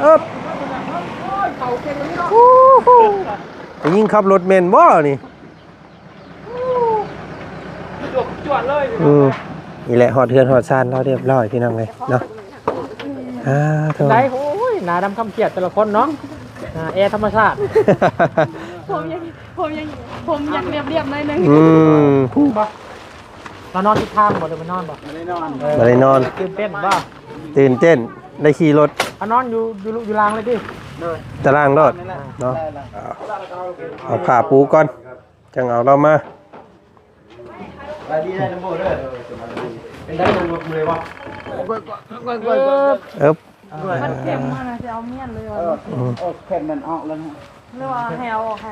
อ๊บไปยิงขับรถเมนบ่นี่จวดเลยนี่แหละหอดเทือนหอดซานเราเรียบร้อยพี่น้องเลยเนาะได้โอ้ยหนาดำคำเขียดแต่ละคนเนาะแอร์ธรรมชาติผมอยากเรียบๆหน่อยนึงมานอนที่ทางบ่หรือมานอนบ่ไม่ได้นอนตื่นเต้นบ่ตื่นเต้นได้ขี่รถนอนอยู่รางเลยดิตารางรถเนาะเอาผ้าปูก่อนจังเอาเรามาเป็นได้ลงมือบ่มันเค็มมากนะจะเอาเมี่ยนเลยเค็มมันออกแล้วนะหรือว่าให้เอาออกให้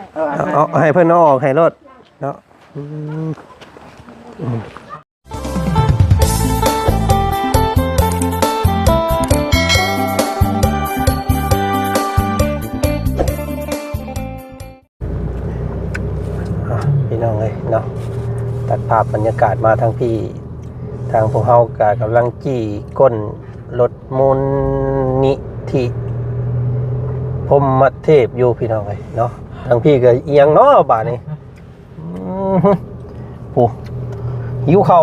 เอาให้เพื่อนเอาออกให้รถเนาะพี่น้องเลยเนาะตัดภาพบรรยากาศมาทางพี่ทางพวกเฮากำลังจี้ก้นรถมูลนิธิพรหมเทพอยู่พี่น้องเลยเนาะทางพี่ก็เอียงเนาะบาดนี้ปูหิวเข่า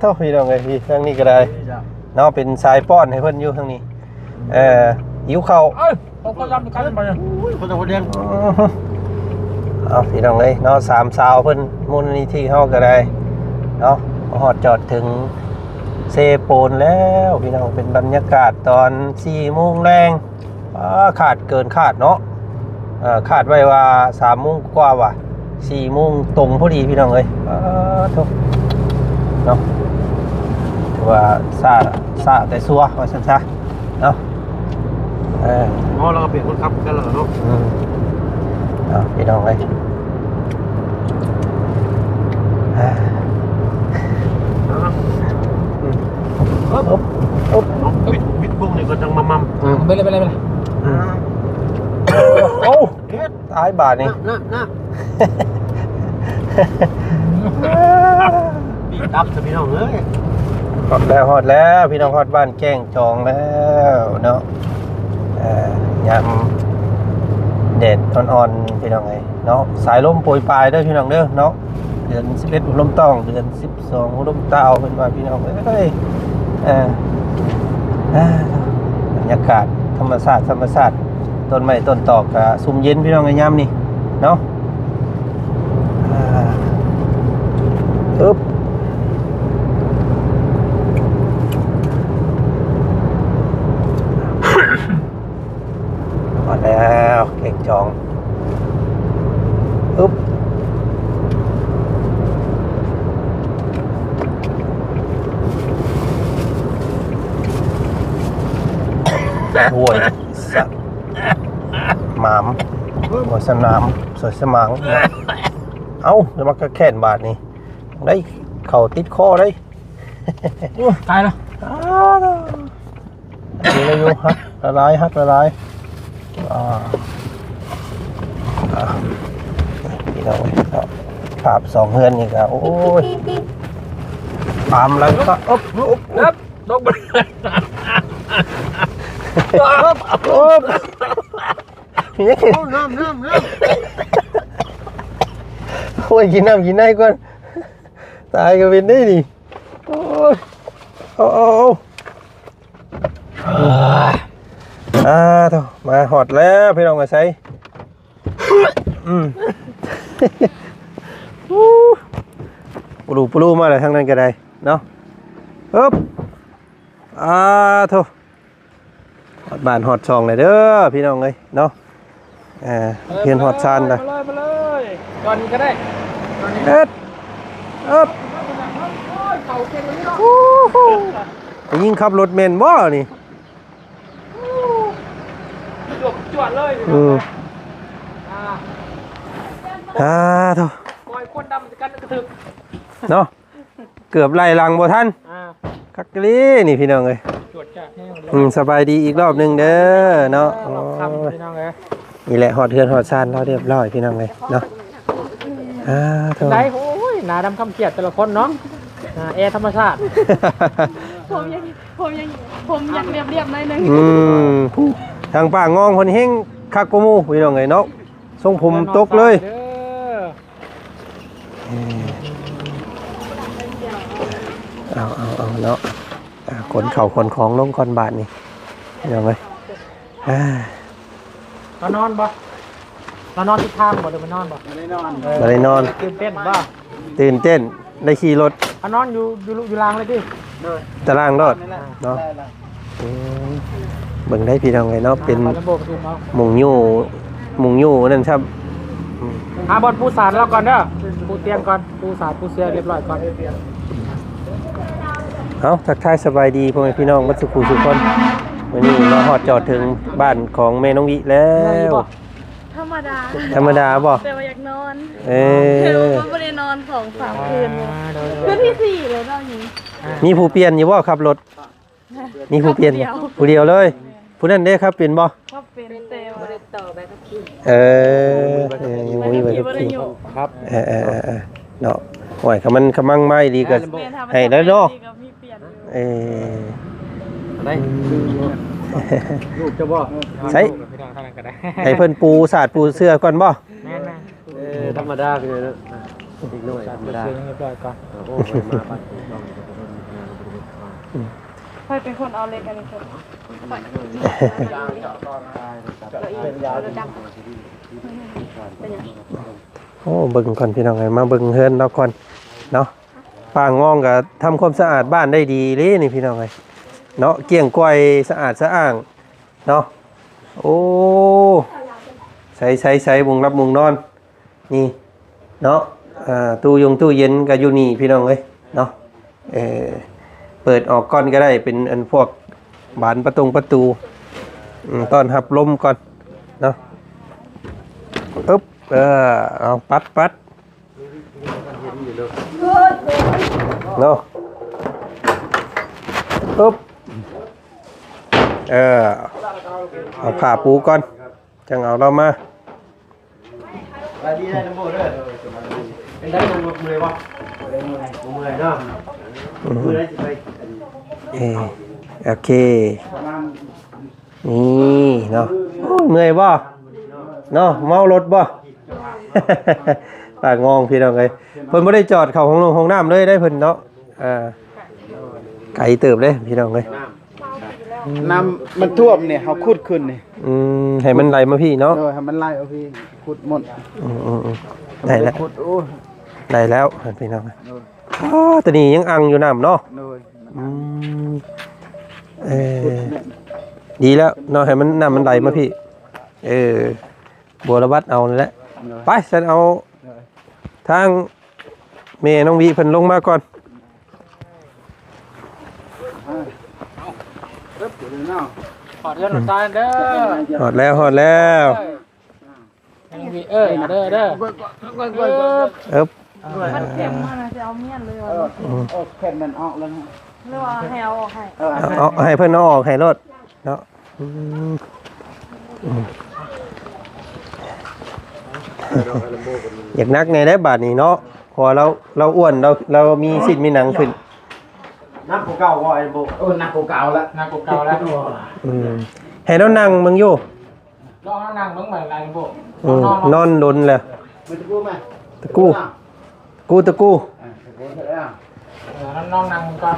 เท่าพี่น้องเลยพี่ทางนี้ก็ได้เนาะเป็นสายป้อนให้เพิ่นอยู่ทางนี้หิวเข่าคนรับกันมาคนเดียวเอาพี่น้องเลยเนาะสามสาวเพิ่นมูลนิธิเฮาก็ได้เนาะฮอดจอดถึงเซโปนแล้วพี่น้องเป็นบรรยากาศตอน 4 โมงแรงขาดเกินคาดเนาะคาดไว้ว่า 3 โมงกว่าว่ะ 4 โมงตรงพอดีพี่น้องเอ้ยทุกเนาะว่าซาแต่ซัวว่าซั่นซะเนาะเราก็เปลี่ยนคนขับกันแล้วเนาะพี่น้องเอ้ยวิดบุ้งนี่ก็จังมัมไปเลยโอ้ตายบาทนี่ปีดับจะพี่น้องเลยฮอดแล้วพี่น้องฮอดบ้านแก้งจองแล้วเนาะยามแดดอ่อนๆพี่น้องไงเนาะสายลมโปรยปลายเด้อพี่น้องเด้อเนาะเดือน11ลมต้องเดือน12ลมเต้าเป็นว่าพี่น้องเอ้ยบรรยากาศธรรมชาติต้นไม้ต้นตอกกะซุ่มเย็นพี่น้องไงยามนี่เนาะอึ๊บมาแล้วเก่งจองอึ๊บห้วยหมามหัวสนามสวยสมางเอ้าจะมากระแค่นบาทนี่ได้เข่าติดคอได้ตายแล้วนี่เลยอยู่ฮักละลายพี่น้องขาบ2 เฮือนนี่ก็โอ้ยปามแล้วก็อ๊บดอกบัวน้ำโอ้ยกินน้ำกินได้ก่อนตายก็เป็นได้ดิโอ้ยต่อมาหอดแล้วพี่น้องมาใช้ปลูมาเลยทางนั้นก็ได้เนาะปึ๊บโถหอดบ้านหอดช่องเลยเด้อพี่น้องเลยเนาะเพียนหอดซานเลยมาเลยก่อนก็ได้ไปยิงขับรถเมนบ่นี่จวดเลยโถคอยคนดำจะกันกระถึกเนาะเกือบไล่ลังบ่ท่านคักลีนี่พี่น้องเลยสบายดีอีกรอบนึงเด้อเนาะนี่แหละหอดเทือนหอดซานเราเรียบร้อยพี่น้องเลยเนาะได้โอ้ยหนาดำคำเขียดแต่ละคนเนาะแอร์ธรรมชาติ ผมยังผมอยากเรียบๆหน่อยนึง ทางป้างองคนเฮงคักกว่าหมู่พี่น้องไงเนาะทรงผมตกเลย เอาเนาะขนเข่าขนของลงก่อนบาทนี่พี่น้องเอ้ยเรานอนบ่เรานอนทิศทางบ่เดี๋ยวไปนอนบ่ บ่ได้นอน ตื่นเต้นบ่ ตื่นเต้นได้ขี่รถ เอานอนอยู่รางเลยดิ ตารางรถเนาะเบิ่งได้พี่น้องไงเนาะเป็นมุงยู่นั่นครับ หาบอลปูสารเราก่อนเด้อปูเตียงก่อนปูสารปูเสือเรียบร้อยก่อน เอาทักทายสบายดีพ่อแม่พี่น้องมัดสุขุสุขคนวันนี้มาฮอดจอดถึงบ้านของแม่น้องวิแล้ว ธรรมดา ธรรมดาบ่ แต่ว่าอยากนอน เ ผมไม่ได้นอน2-3 คืนคืนที่4เลยตอนนี้ มีผู้เปลี่ยนอยู่บ่ครับรถมีผู้เปลี่ยนผู้เดียวเลยผู้นั้นเด้ครับเปลี่ยนบ่ ก็เป็นเตลบริต่อไปกับพี่ ยังบ่มีไว้ครับพี่ ครับ เนาะโอ้ยคำมั่งไม่ดีก็ให้แล้วเนาะอะไรลูกจะบ่ ใช้ให้เพิ่นปูสาดปูเสื้อก่อนบ่ แม่น ธรรมดาคืออีกหน่อยธรรมดา เรียบร้อยก่อน โอ้ยมาปัด ใครเป็นคนเอาเล็กอันนี้คน โอ้เบิ่งก่อนพี่น้องไงมาเบิ่งเฮือนเราก่อนเนาะป้างองก็ทำความสะอาดบ้านได้ดีเลยนี่พี่น้องไงเนาะเกลี้ยงกวายสะอาดสะอ้างเนาะโอ้ใช้มุงรับมุงนอนนี่เนาะตู้เย็นก็อยู่นี่พี่น้องเอ้ยเนาะเปิดออกก่อนก็ได้เป็นอันพวกบานประตูต้อนรับลมก่อนเนาะอึ๊บเอาปัดเนาะอึ๊บเอาผ้าปูก่อนจังเอาเรามา ดีได้น้ำโบด้วยเป็นได้น้ำมือวะมือเนาะมือได้จะไป โอเคนี่เนาะเมื่อยบ่เนาะเมารถบ่ ปากงองพี่น้องเอ้ยเพิ่นบ่ได้จอดเข้าห้องน้ำเลยได้เพิ่นเนาะไกลเติบเลยพี่น้องเอ้ย น้ำมันท่วมเนี่ยเขาขุดขึ้นเนี่ย ให้มันไหลมาพี่เนาะ ให้มันไล่เอาพี่ขุดหมด ได้แล้ว ขุดโอ้ ได้แล้วพี่น้องตัวนี้ยังอังอยู่น้ำเนาะ โดย ดีแล้วเนาะให้มันน้ำมันไหลมาพี่บัวระบัดเอานั่นแหละไปฉันเอาทางเมย์น้องวีเพิ่นลงมาก่อน ขอเรื่องหน่อยซ้ายเด้อ หอดแล้วเด้อ มันเข็มมากนะจะเอาเมียนเลยว่ะ โอ้แผ่นมันออกแล้วนะ หรือว่าให้เอาออกให้ เอาให้เพิ่นเอาออกให้รถเนาะอยากนักในได้บาทนี้เนาะพอเราอ้วนเรามีสิทธิ์มีหนังขึ้น น้ำเก่าว่าไอ้โบ โอ้หนักเก่าละ หนักเก่าแล้ว ให้เรานั่งมึงอยู่ ลองนั่งเบิ่งใหม่ลายโบ นอนดนเลย มันจะกู้ไหม ตะกู้น้องนั่งก่อน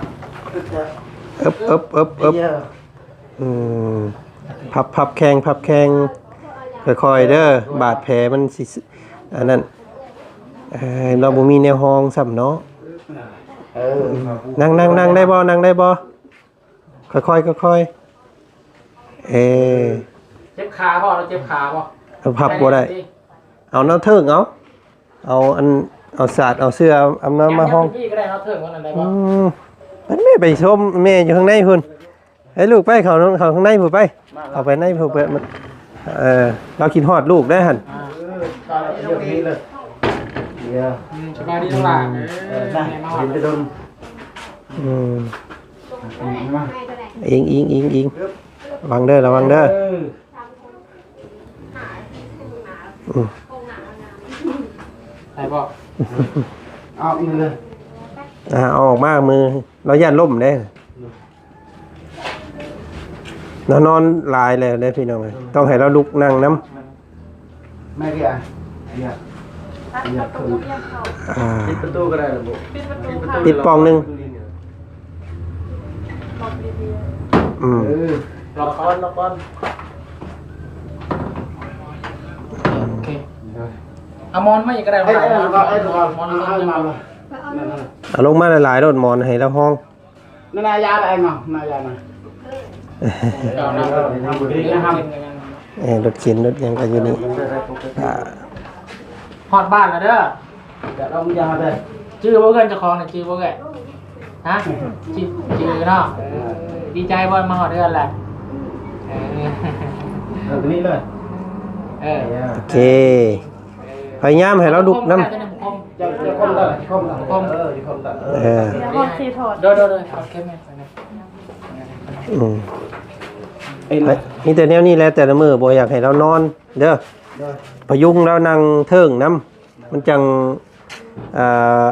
พับแข้งค่อยๆเด้อบาดแผลมันสิอันนั้นเราบ่มีแนวห้องซ้ำเนาะนั่งได้บ่ค่อยเจ็บขาบ่เราเจ็บขาบ่ พับบ่ได้เอาน้ำเถิงเอาสาดเอาเสื้อเอาน้ำมาห้อง พี่ก็ได้เราเถิงกันได้บ่ มันไม่ไปชมแม่อยู่ข้างในพุ่นให้ลูกไปเขาข้างในพุ่นไปเอาไปในพุ่นเปิดมันเราคิดฮอดลูกได้หั่น ตอนนี้เลยสบายดีทั้งหลาย ดินจะโดน อิงระวังเด้อได้บ่ เอาอีกเลย เอาออกมามือเราย่านล่มเด้ แล้วนอนหลายเลยได้พี่น้องเลยต้องให้เราลุกนั่งน้ แม่เรียเนี่ย ตัดประตูเรียกเขา ำ ปิดประตูก็ได้หรอบุ ปิดประตูค่ะ ปิดปองหนึง บอกดี อืม ล็อกก้อนโอเคเอามอนไม่ก็ได้ ไอ้ตัวมอนเอามา เอาลงมาหลายๆรถหมอนให้เราห้อง นั่นนายาอะไรเนาะนายามา รถเข็นรถหยังกันอยู่นี่อ่า ฮอดบ้านแล้วเด้อ เดี๋ยวเรายาเลย ชื่อบ่เกินเจ้าของน่ะชื่อบ่แกฮะชื่อเนาะดีใจบ่มาฮอดเดือนแหละ ตรงนี้เลย โอเคพยายามให้เราลุกน้ำ จะคมเลยคมคมคมตัด เออ ๆเดี๋ยวหอดสีถอด เด้อเอาเข้มแม่ไปนะ อืมนี่แต่แนวนี้แหละแต่ละมือบ่อยากให้เรานอนเด้อพยุงเรานั่งเทิงน้ำมันจังอ่า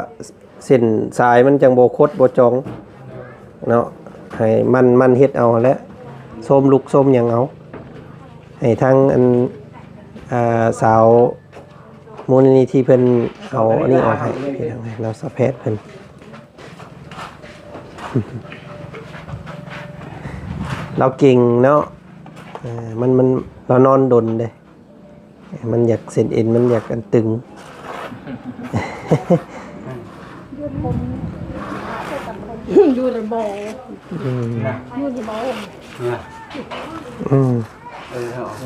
เส้นสายมันจังบ่คดบ่จองเนาะให้มันเฮ็ดเอาแหละส้มลุกส้มหยังเอาให้ทางอันสาวมูลนิธิเพิ่นเอาอันนี้ออกให้เราสะแพทย์เพิ่น เราเก่งเนาะมันเรานอนดนเลยมันอยากเส้นเอ็นมันอยากกันตึง อยู่ในบ่อ อืม อยู่ในบ่อ อืม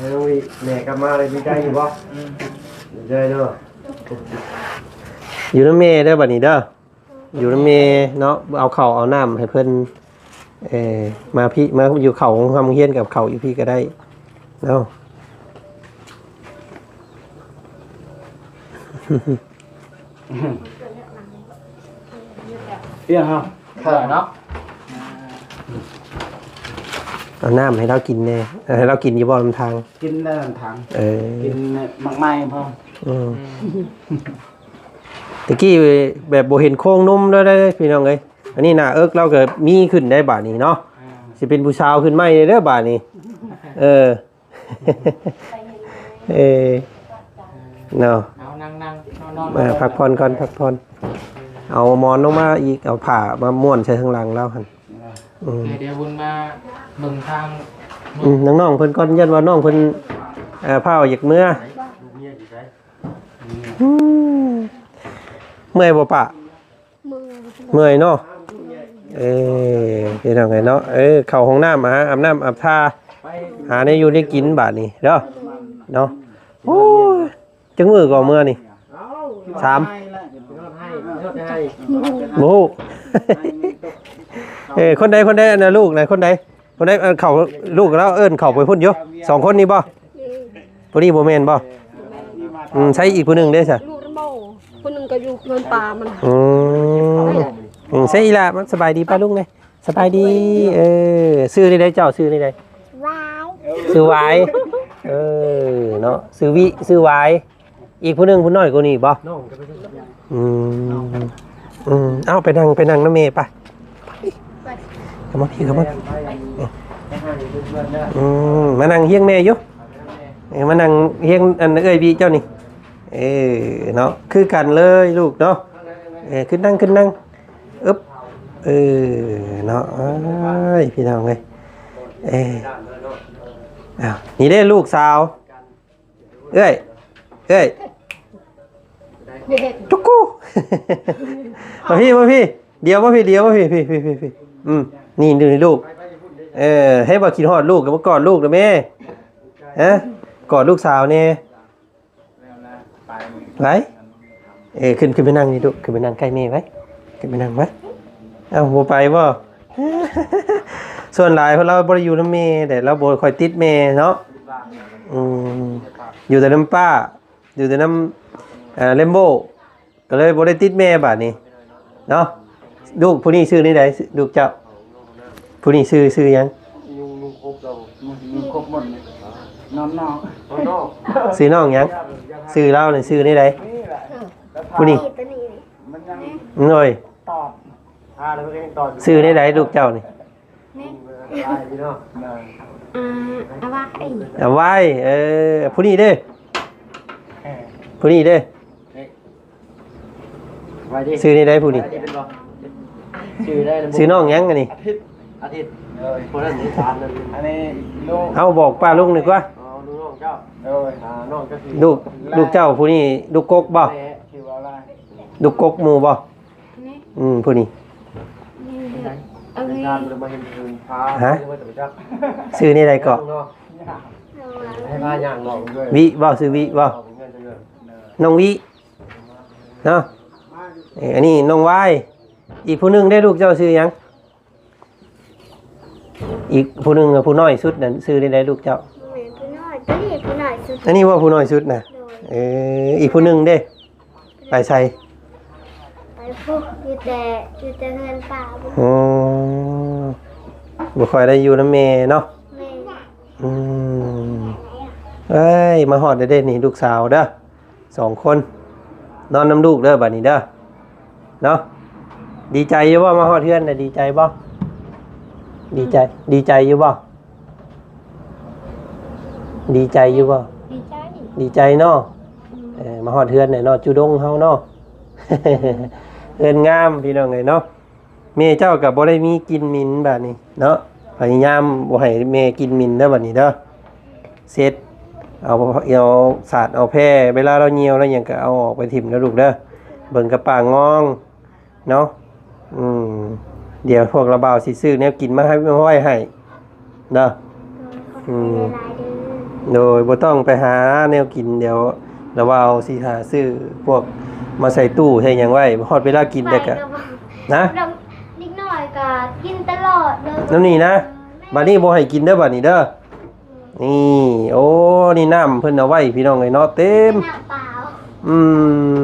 แล้วมีแม่กลับมาเลยดีใจอยู่บ่ดีใจเนาะ อยู่น้ำเมเด้อบัดนี้เด้ออยู่น้ำเมเนาะเอาเข่าวเอาน้ำให้เพิ่นมาพี่มาอยู่เขาของความเฮียนกับเขาอยู่พี่ก็ได้เนาะ เอี้ยฮะ เนาะ เอาน้ำให้เรากินแน่ให้เรากินอยู่บ่ลำทาง กินได้ทาง กินมักไม้พ่อ ตะกี้แบบบ่เห็นโครงนุ่มด้วยได้พี่น้องเอ้ยอันนี้หน้าเอิกเราก็มีขึ้นได้บาดนี้เนาะสิเป็นผู้สาวขึ้นใหม่เด้อบาดนี้เออ เนาะ เอานั่งนอน มาพักผ่อนก่อนพักผ่อนเอาหมอนลงมาอีกเอาผ้ามาม้วนใส่ข้างหลังแล้วหั่น เดี๋ยวบุญมาเบิ่งทาง น้องๆเพิ่นก่อนยันว่าน้องเพิ่นพาอยากเมื่อเมื่อยบ่ปะ มือ เมื่อยเนาะเป็นจังไงเนาะเข้าห้องน้ำอาบน้ำอาบท่าหาได้อยู่ได้กินบาดนี้เด้อเนาะโอ้ยจังมือก่อเมื่อนี่3โอ้ คนใดอันน่ะลูกไหนคนใดเข้าลูกแล้วเอิ้นเข้าไปพุ่นอยู่2คนนี้บ่ผู้นี้บ่แม่นบ่ใช้อีกผู้หนึงเด้อซะ ลูกน้ำบ่อคนหนึ่งก็อยู่เงินปลามัน ใช่อีหล่ะมันสบายดีป่ะลุงไงสบายดีซื้อได้เจ้าซื้อได้ซื้อไว้เนาะซื้อวิซื้อไว้อีกผู้หนึงผู้น้อยกว่านี้บ่เอาไปนั่งน้ำเมย์ป่ะเข้ามาพี่เข้ามามานั่งเฮียงแม่อยู่มานั่งเฮียงอันเอ้ยพี่เจ้านี่เนาะคือกันเลยลูกเนาะขึ้นนั่งอึ๊บเนาะพี่น้องเลยนี่ได้ลูกสาวเอ้ยจุกกูมาพี่เดี๋ยวมาพี่นี่ดูลูกให้บอกคิดฮอดลูกกับกอดลูกนะแม่กอดลูกสาวเนี่ยไว้ขึ้นไปนั่งนี่ลูกขึ้นไปนั่งใกล้แม่ไว้ขึ้นไปนั่งไว้โบไปบ่ส่วนหลายเพราะเราบริอยู่น้ำเมย์แต่เราบริคอยติดเมย์เนาะอยู่แต่น้ำป้าอยู่แต่น้ำเลมโบก็เลยบริติดเมย์บาดนี้เนาะลูกผู้นี้ชื่อนี่ไหนลูกเจ้าผู้นี้ชื่อยัง นุ่งครบเรานุ่งครบหมดน้องชื่อน้องยังชื่อเล่าเนี่ยชื่อนี่ไหนผู้นี้หน่อย แล้วก็ตอน ชื่อนี่ไหนลูกเจ้านี่ ได้พี่น้อง เอาว่าไอ้ เอาไว้ผู้นี้เด้ผู้นี้เด้ ไว้ดิ ซื้อนี่ได้ผู้นี้ เป็นบ่ชื่อได้ ซื้อน้องยังอันนี้ อาทิตย์คนนั้นนี่ตามนั่น อันนี้ลูก เอาบอกป้าลุงหนึ่งว่า อ๋อลูกน้องเจ้าน้องก็คือ ลูกเจ้าผู้นี้ลูกกกบ่ ชื่อว่าอะไร ลูกกกหมู่บ่ นี่ ผู้นี้ นี่เดือดเอา ใน ไง การเลยมาเห็นคืนพาไม่ต้องไปจัก ซื้อนี่ได้เกาะ ให้พาย่างน้องด้วย วิบ่ซื้อวิบ่น้องวิเนาะอันนี้น้องวายอีกผู้หนึงได้ลูกเจ้าซื้อยังอีกผู้หนึงผู้น้อยสุดนั่นซื้อได้ลูกเจ้า เหมือนผู้น้อยตัวนี้ผู้น้อยสุด อันนี้ว่าผู้น้อยสุดนะ โดย อีกผู้หนึงเด้ไปใส่ ไปพูดอยู่แต่เงินป่าบุ อ๋อบ่ค่อยได้อยู่นำแม่เนาะ แม่ อืมเอ้ยมาฮอดได้นี่ลูกสาวเด้อ2คนนอนน้ำลูกเด้อบัดนี้เด้อเนาะดีใจอยู่บ่มาฮอดเฮือนน่ะดีใจบ่ดีใจอยู่บ่ดีใจอยู่บ่ ดีใจ ดีใจเนาะมาฮอดเฮือนเนี่ยเนาะจุดงเฮาเนาะ เฮือนงามพี่น้องเอ้ยเนาะแม่เจ้าก็บ่ได้มีกินหมิ่นบัดนี้เนาะพยายามบ่ให้แม่กินหมิ่นเด้อบัดนี้เด้อเสร็จเอาสาดเอาแพร่เวลาเราเหี่ยวแล้วหยังก็เอาออกไปถิ่มแล้วลูกเด้อเบิ่งกระปางงองเนาะเดี๋ยวพวกระบ่าวสิซื้อแนวกินมาให้ไว้ให้เด้อ หลายเดือน โดยบ่ต้องไปหาแนวกินเดี๋ยวระว่าเอาสิหาซื้อพวกมาใส่ตู้ใส่หยังไว้ฮอดเวลากินได้ก็นะ นิดหน่อยก็กินตลอดเลย น้ำนี่นะบัดนี้บ่ให้กินเด้อบัดนี้เด้อนี่โอ้นี่น้ำเพิ่นเอาไว้พี่น้องเอ้ยเนาะเต็ม น้ำเปล่า อืม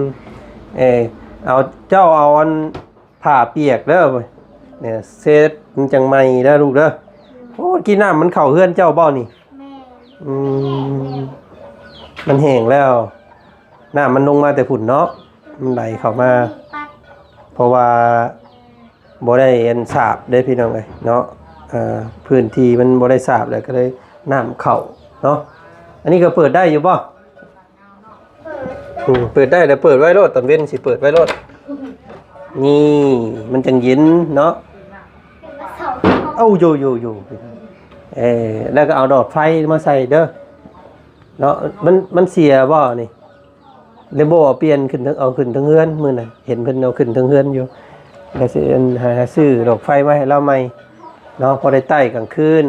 เอาเจ้าเอาอันผ้าเปียกเด้อเนี่ยเซ็ตมันจังใหม่เด้อลูกเด้อโอ้กินน้ำมันเข้าเฮือนเจ้าบ่นี่ แม่ อืมมันแห้งแล้วน้ำมันลงมาแต่ฝุ่นเนาะมันไหลเข้ามา ปัด เพราะว่าบ่ได้อันสาบได้พี่น้องเอ้ยเนาะพื้นที่มันบ่ได้สาบแล้วก็เลยน้ำเข้าเนาะอันนี้ก็เปิดได้อยู่บ่เปิดได้แต่เปิดไว้โลดตอนเว้นสิเปิดไว้โลดนี่มันจังเย็นเนาะ เป็นกระสอบ เอ้าอยู่แล้วก็เอาดอดไฟมาใส่เด้อเนาะมันเสียบ่นี่เลยบ่เปลี่ยนขึ้นทั้งเอาขึ้นทั้งเฮือนมื้อน่ะเห็นเพิ่นเอาขึ้นทั้งเฮือนอยู่แล้วสิหาซื้อดอกไฟมาให้เราใหม่เนาะพอได้ใต้กลางคืน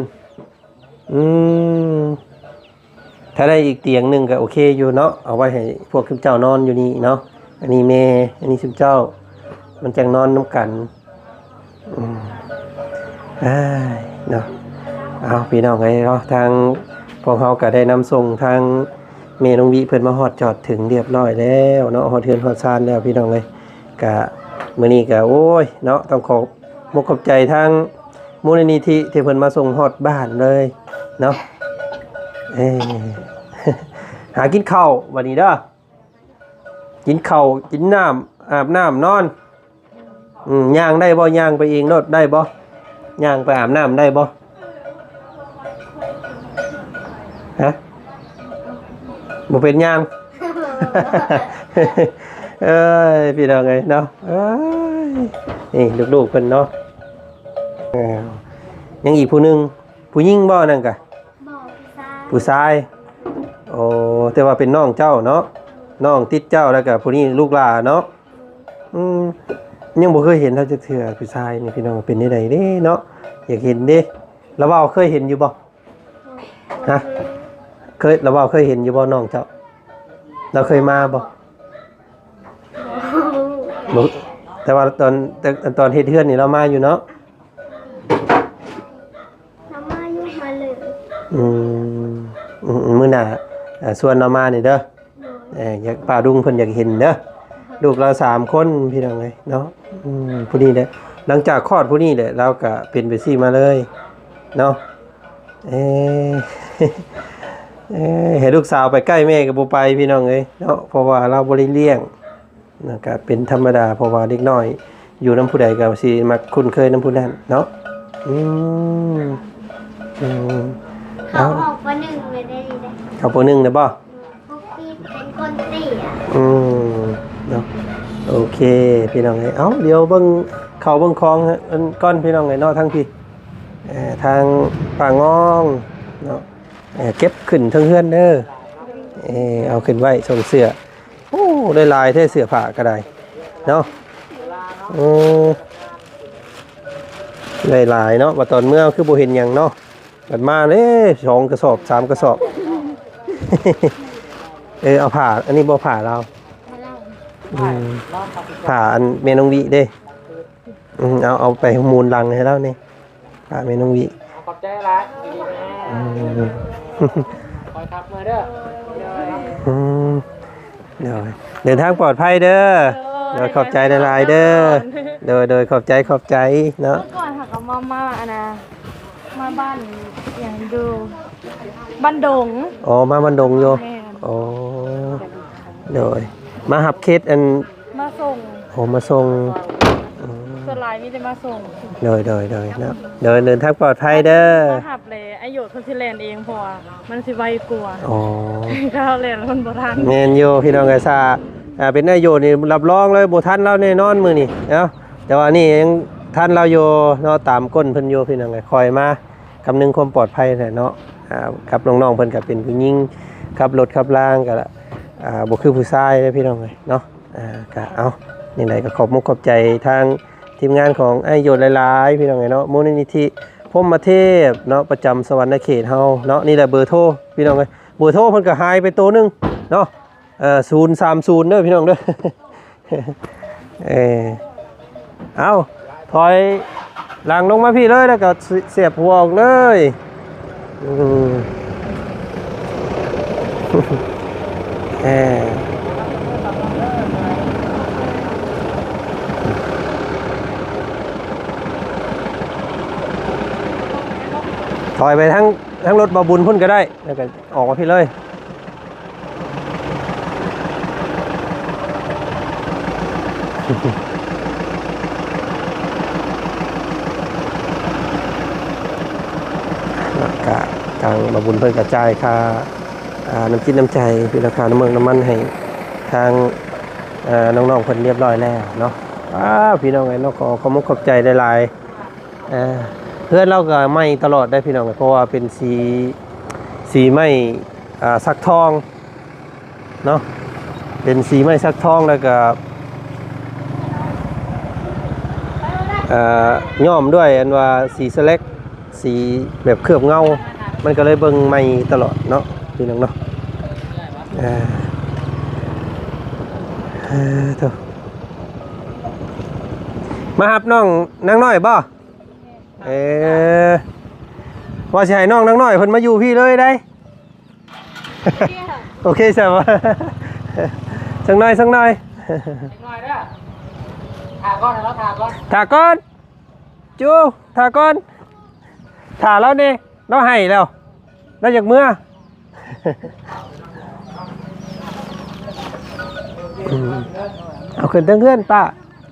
ถ้าได้อีกเตียงหนึงก็โอเคอยู่เนาะเอาไว้ให้พวกคุณเจ้านอนอยู่นี่เนาะอันนี้แม่อันนี้คุณเจ้ามันจังนอนนํกันเนาะเอาพี่น้องไงเนาะทางพวกเขาก็ได้นำส่งทางเมนองวิเพิ่นมาฮอดจอดถึงเรียบร้อยแล้วเนาะฮอดเทือนฮอดซานแล้วพี่น้องเลยกะมื้อนี้ก็โอ้ยเนาะต้องขอบขอบใจทางมูลนิธิที่เพิ่นมาส่งฮอดบ้านเลยเนาะหากินข้าววันนี้เด้อกินข้าวกินน้ำอาบน้ำนอนย่างได้บ่ย่างไปเองโนดได้บ่ย่างไปอาบน้ำได้บ่ฮะบ่เป็นย่าง เอ้ยพี่น้องเอ้ยเนาะเอ้ยนี่ลูกๆเพิ่นเนาะยังอีกผู้หนึงผู้หญิงบ่นั่นกะ บอกซ่า ผู้ชายโอ้แต่ว่าเป็นน้องเจ้าเนาะน้องติดเจ้าแล้วก็ผู้นี้ลูกหลานเนาะยังบ่เคยเห็นเท่าจักเทื่อผู้ชายนี่พี่น้องเป็นได้ใดเด้เนาะอยากเห็นเด้แล้วว่าเคยเห็นอยู่บ่ฮะแล้วว่าเคยเห็นอยู่บ่น้องเจ้าเราเคยมาบ่บ่แต่ว่าตอนเฮ็ดเฮือนนี่เรามาอยู่เนาะ น้ำมายุ่งมาเลย มื้อหน้าส่วนเรามานี่เด้ออยากป้าดุงเพิ่นอยากเห็นเด้อลูกเรา3คนพี่น้องเอ้ยเนาะผู้นี้เด้อหลังจากคลอดผู้นี้แหละเราก็เป็นไปซี่มาเลยเนาะให้ลูกสาวไปใกล้แม่ก็บ่ไปพี่น้องเอ้ยเนาะเพราะว่าเราบ่ได้เลี้ยงนะก็เป็นธรรมดาเพราะว่าเด็กน้อยอยู่นำผู้ใดก็สิมักคุ้นเคยนำผู้นั้นเนาะ อืม เขาออกมาหนึ่งเลยได้ดีเลย เข้าป .1 นะบ่ พวกพี่เป็นคนเสีย เนาะโอเคพี่น้องเอ้ยเอ้าเดี๋ยวเบิ่งเข้าเบิ่งคลองฮะอันก้อนพี่น้องเอ้ยเนาะทั้งพี่ทางป่างองเนาะเก็บขึ้นเทั้งเฮือนเด้อเอาขึ้นไว้ส่งเสื้อโอ้ได้ลายแท้เสื้อผ้าก็ได้เนาะได้ลายเนาะว่าตอนเมื่อคือบ่เห็นหยังเนาะบัดมาเด้2กระสอบ3กระสอบ เอาผ่าอันนี้บ่ผ่าเราผ่าอันเมนองวิเด้เอาไปมูลรังให้เรานี่ผ่าเมนองวิ ขอบใจร้ายดีๆนะคอยขับมาเด้อ เดินทางปลอดภัยเด้อโดยขอบใจหลายๆเด้อโดยขอบใจเนาะ เมื่อก่อนค่ะก็มาอันนะมาบ้านอย่างดูบ้านดง อ๋อมาบันดงโย แม่น อ๋อโดยมาหับเคสอัน มาส่ง โหมาส่ง ส่วนหลายมีแต่มาส่ง โดยเนาะเดินทางปลอดภัยเด้อ มาหับเลยไอโยดคนสิแลนเองเพราะว่ามันสิไวกว่า อ๋อ ก็แลนคนโบราณ แมนโยพี่น้องไกซาเป็นนายโยนี่รับรองเลยบ่ทันเราแน่นอนมื้อนี้เนาะแต่ว่านี่ยังทันเราโยเนาะตามก้นเพิ่นโยพี่น้องไงคอยมาคำนึงความปลอดภัยแหละเนาะกับน้องๆเพิ่นก็เป็นผู้หญิงขับรถขับล่างก็บ่คือผู้ชายเด้อพี่น้องเอ้ยเนาะก็เอานี่ไหนก็ขอบมุกขอบใจทางทีมงานของไอ้โยดหลายๆพี่น้องเอ้ยเนาะมูลนิธิพรหมเทพเนาะประจำสวรรณเขตเฮาเนาะนี่แหละเบอร์โทรพี่น้องเอ้ยเบอร์โทรเพิ่นก็หายไปตัวนึงเนาะ030เด้อพี่น้องเด้อ เอาถอยหลังลงมาพี่เลยแล้วก็เสียบหัวออกเลยถอยไปทั้งรถบาบุญพุ่นก็ได้แล้วก็ออกมาพี่เลยทางบาบุญเพิ่นกระจายค่าน้ำจิ้มน้ำใจเป็นราคาน้ำมันให้ทางน้องๆเพิ่นเรียบร้อยแล้วเนาะพี่น้องไงเนาะขอมุกขอบใจหลายๆเพื่อนเราก็ไม่ตลอดได้พี่น้องเพราะว่าเป็นสีไม้สักทองเนาะเป็นสีไม้สักทองแล้วก็ย้อมด้วยอันว่าสีสเล็กสีแบบเคลือบเงามันก็เลยเบิ่งใหม่ตลอดเนาะพี่น้องเนาะเถอะมาหับน้องนางน้อยบ่ว่าสิให้น้องนางน้อยเพิ่นมาอยู่พี่เลยได้ โอเคใช่ป่ะ สักหน่อย หน่อยเด้อถาก่อนแล้วถาก่อน ถ่าก่อนจูถ่าก่อนถ่าแล้วนี่เราให้แล้วเราจากเมื่อ เอาขึ้นทั้งเพื่อนป้า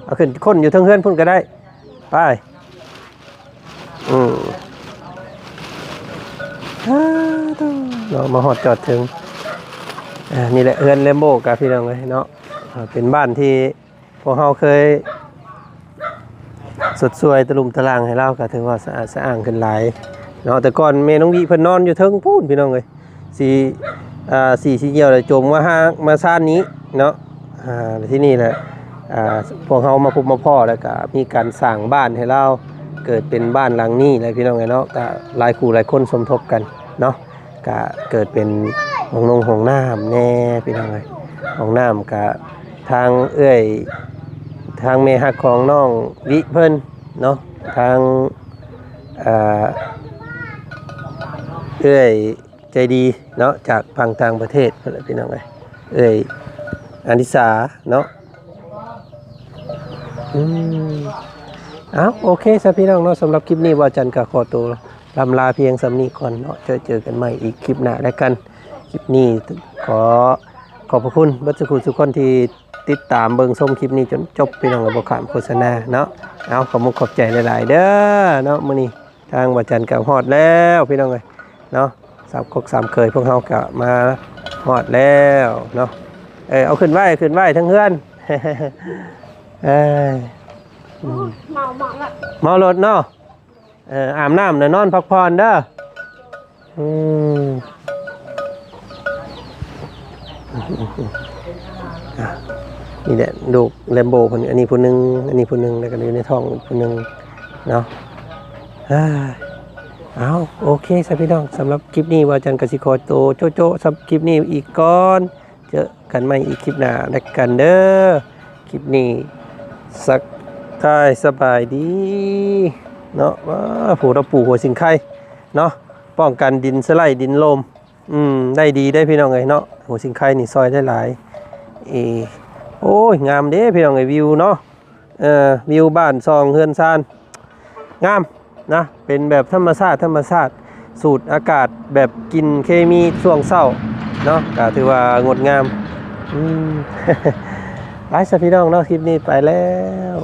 เอาขึ้นคนอยู่ทั้งเพื่อนพุ่นก็ได้ไปเรามาหอดจอดถึงนี่แหละเอื้อนเลมโบกับพี่น้องเลยเนาะเป็นบ้านที่พวกเราเคยสดสวยตะลุมตะลางให้เราก็ถือว่าสะอาดสะอ้างขึ้นหลายเนาะแต่ก่อนเมน้องวิเพิ่นนอนอยู่เทิงพูนพี่น้องเลยสีเหี่ยวเลยจมมาซ่านนี้เนาะที่นี่แหละพวกเขามาพบมาพ่อแล้วก็มีการสร้างบ้านให้เราเกิดเป็นบ้านหลังนี้เลยพี่น้องเลยเนาะก็หลายคู่หลายคนสมทบกันเนาะก็เกิดเป็นห้องน้ำแน่พี่น้องเลยห้องน้ำกับทางเอื้อยทางเมหักของน้องวิเพิ่นเนาะทางเอื้อยใจดีเนาะจากพังทางประเทศพี่น้องเลยเอื้อยอานิสาเนาะโอเคสำหรับพี่น้องเนาะสำหรับคลิปนี้ว่าจันกับขอตัวลำลาเพียงสำนีก่อนเนาะเจอกันใหม่อีกคลิปหน้าแล้วกันคลิปนี้ขอบพระคุณบัดสุขคนที่ติดตามเบิ่งชมคลิปนี้จนจบพี่น้องกับบ่ขาดโฆษณาเนาะขอบคุณขอบใจหลายๆเด้อเนาะมื้อนี้ ทางบ่จันกับฮอดแล้วพี่น้องเอ้ยเนาะสามกกสามเคยพวกเฮาก็มาฮอดแล้วเนาะเอาขึ้นไว้ทั้งเฮือน เมารถเนาะอาบน้ำนอนพักผ่อนเด้อนี่แหละลูกแลมโบคนอันนี้ผู้หนึงแล้วก็อยู่ในท้องผู้หนึงเนาะเอาโอเคสพี่น้องสำหรับคลิปนี้ว่าจันกสิโคโตโจสำหรับคลิปนี้อีกก่อนเจอกันใหม่อีกคลิปหน้าแล้วกันเด้อคลิปนี้สักทายสบายดีเนาะว่าผู้เราปลูกหัวสิงไข่เนาะป้องกันดินสไลด์ดินลมได้ดีได้พี่น้องเอ้ยเนาะหัวสิงไข่นี่ซอยได้หลายโอ้ยงามเด้พี่น้องเอ้ยวิวเนาะวิวบ้านซองเฮือนซานงามนะเป็นแบบธรรมชาติสูตรอากาศแบบกินเคมีช่วงเช้าเนาะก็ถือว่างดงามไปซะพี่น้องเนาะคลิปนี้ไปแล้ว